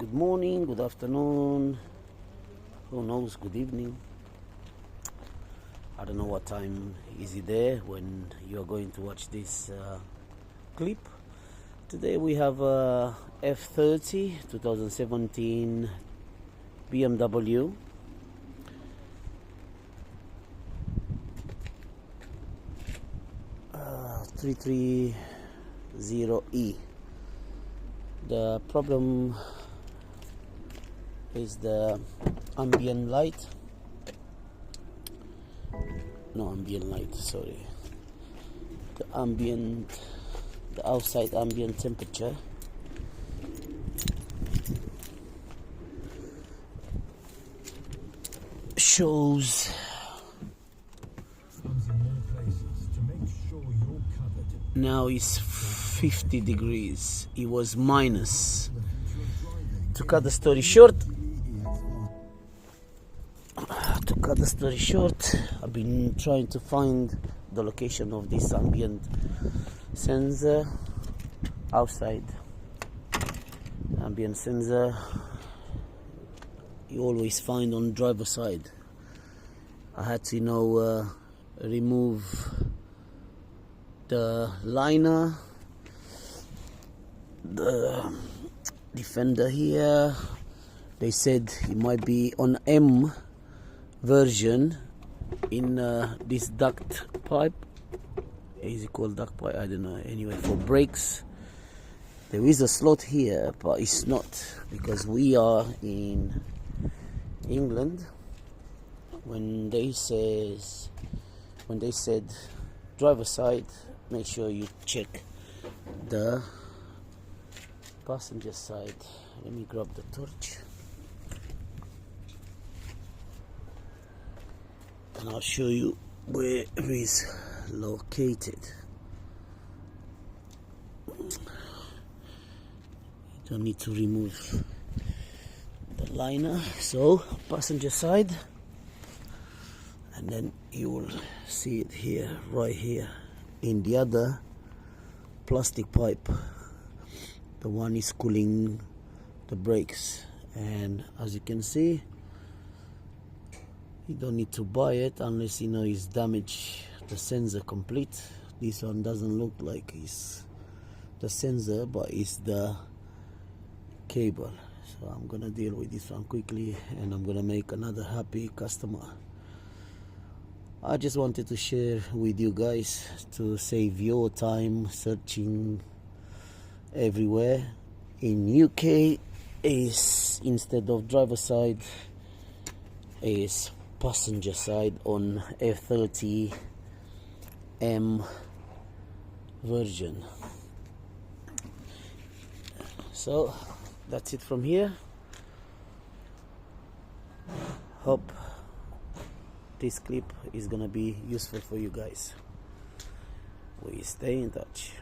Good morning, good afternoon, who knows, good evening. I don't know what time is it there when you're going to watch this clip. Today we have a F30 2017 BMW F30E. The problem is the ambient light. The outside ambient temperature shows now is 50 degrees. It was minus. To cut the story short, I've been trying to find the location of this ambient sensor. Outside ambient sensor you always find on driver side. I had to remove the liner, the defender here. They said it might be on M version in this duct pipe. Is it called duct pipe? I don't know. Anyway, for brakes there is a slot here, but it's not, because we are in England. When they said driver side, make sure you check the passenger side. Let me grab the torch and I'll show you where it is located. You don't need to remove the liner. So passenger side, and then you will see it here, right here in the other plastic pipe. The one is cooling the brakes, and as you can see, you don't need to buy it unless it's damaged the sensor complete. This one doesn't look like it's the sensor, but it's the cable. So I'm gonna deal with this one quickly, and I'm gonna make another happy customer. I just wanted to share with you guys to save your time searching everywhere. In UK is, instead of driver side, is passenger side on F30 M version. So that's it from here. Hope this clip is gonna be useful for you guys. We stay in touch.